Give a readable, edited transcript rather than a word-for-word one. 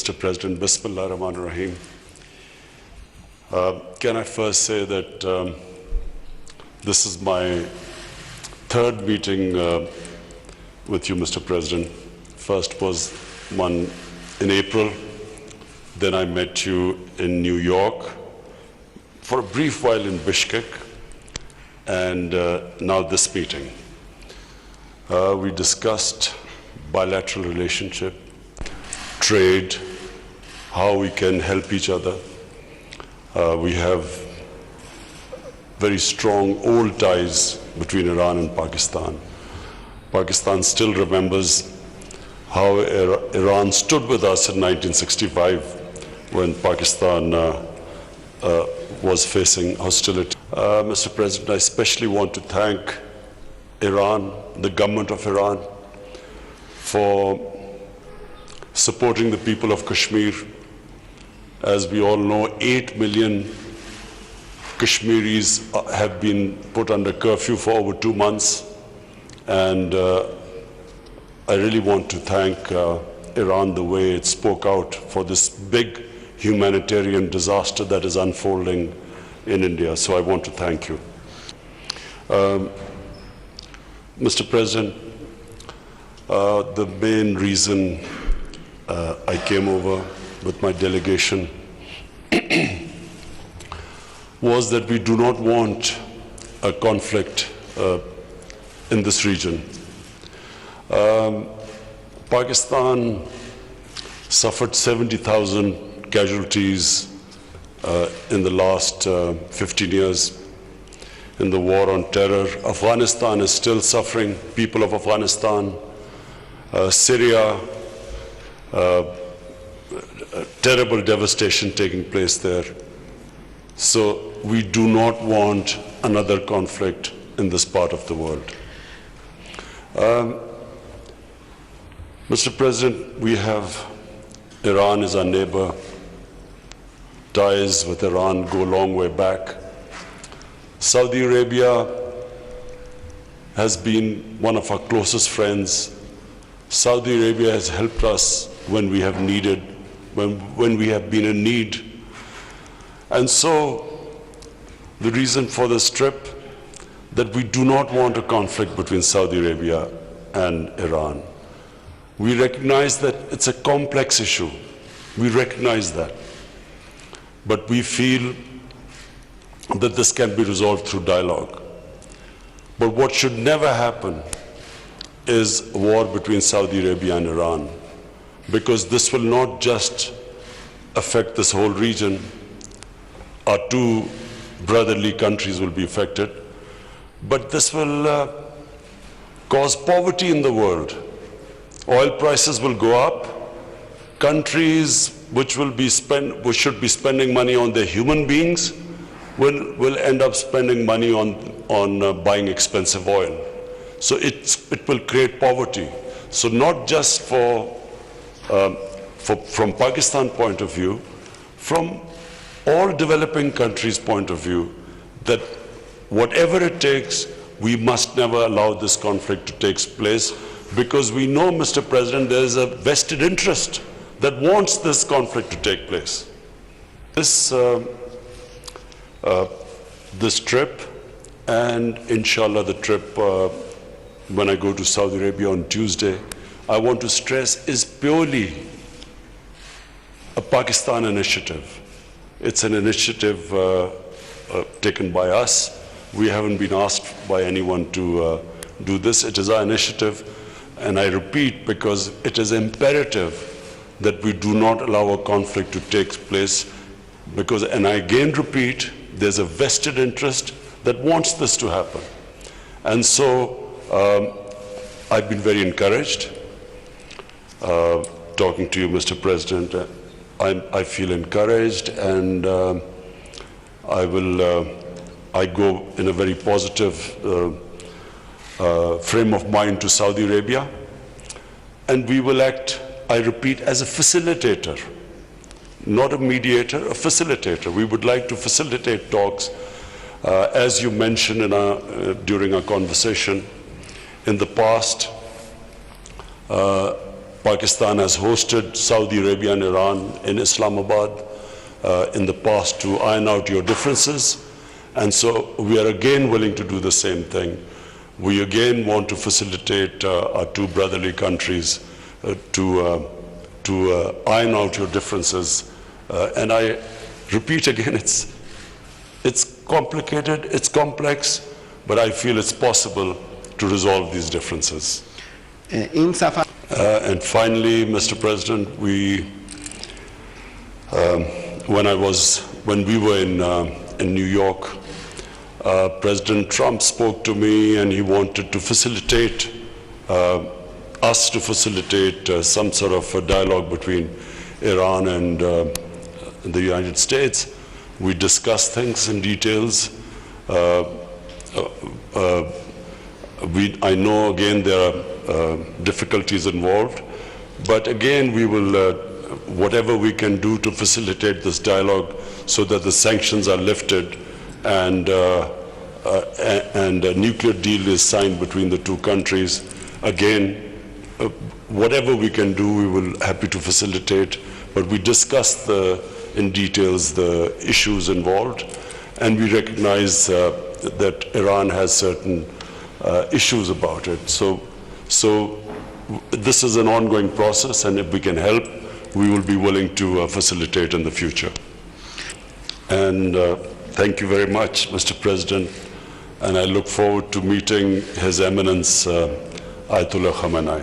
Mr. President. Bismillah ar-Rahman ar-Rahim. Can I first say that this is my third meeting with you, Mr. President. First was one in April. Then I met you in New York for a brief while in Bishkek, and now this meeting. We discussed bilateral relationship, trade, how we can help each other. We have very strong old ties between Iran and Pakistan. Pakistan still remembers how Iran stood with us in 1965 when Pakistan was facing hostility. Mr. President, I especially want to thank Iran, the government of Iran, for supporting the people of Kashmir. As we all know, 8 million Kashmiris have been put under curfew for over 2 months. And I really want to thank Iran the way it spoke out for this big humanitarian disaster that is unfolding in India. So I want to thank you. Mr. President, the main reason I came over with my delegation was that we do not want a conflict in this region. Pakistan suffered 70,000 casualties in the last 15 years in the war on terror. Afghanistan is still suffering, people of Afghanistan. Syria, terrible devastation taking place there. So we do not want another conflict in this part of the world. Mr. President, we have Iran is our neighbor. Ties with Iran go a long way back. Saudi Arabia has been one of our closest friends. Saudi Arabia has helped us when we have needed, when we have been in need. And so the reason for this trip, that we do not want a conflict between Saudi Arabia and Iran. We recognize that it's a complex issue. We recognize that. But we feel that this can be resolved through dialogue. But what should never happen is a war between Saudi Arabia and Iran, because this will not just affect this whole region. Our two brotherly countries will be affected, but this will cause poverty in the world. Oil prices will go up. Countries which should be spending money on their human beings will end up spending money on buying expensive oil. So it will create poverty. So not just from Pakistan point of view, from all developing countries' point of view, that whatever it takes, we must never allow this conflict to take place, because we know, Mr. President, there is a vested interest that wants this conflict to take place. This trip, and inshallah the trip when I go to Saudi Arabia on Tuesday, I want to stress, is purely a Pakistan initiative. It's an initiative taken by us. We haven't been asked by anyone to do this. It is our initiative, and I repeat, because it is imperative that we do not allow a conflict to take place, because, and I again repeat, there's a vested interest that wants this to happen. And so I've been very encouraged talking to you, Mr. President. I feel encouraged, and I go in a very positive frame of mind to Saudi Arabia, and we will act, I repeat, as a facilitator, not a mediator, a facilitator. We would like to facilitate talks, as you mentioned during our conversation. In the past, Pakistan has hosted Saudi Arabia and Iran in Islamabad in the past to iron out your differences. And so we are again willing to do the same thing. We again want to facilitate our two brotherly countries to iron out your differences. And I repeat again, it's complicated, it's complex, but I feel it's possible to resolve these differences. And finally, Mr. President, when we were in New York, President Trump spoke to me, and he wanted to facilitate us to facilitate some sort of a dialogue between Iran and the United States. We discussed things in details. I know again there are difficulties involved, but again we will whatever we can do to facilitate this dialogue so that the sanctions are lifted and a nuclear deal is signed between the two countries. Again, whatever we can do, we will happy to facilitate, but we discussed in details the issues involved, and we recognize that Iran has certain issues about it. So this is an ongoing process, and if we can help, we will be willing to facilitate in the future. And thank you very much, Mr. President, and I look forward to meeting His Eminence Ayatollah Khamenei.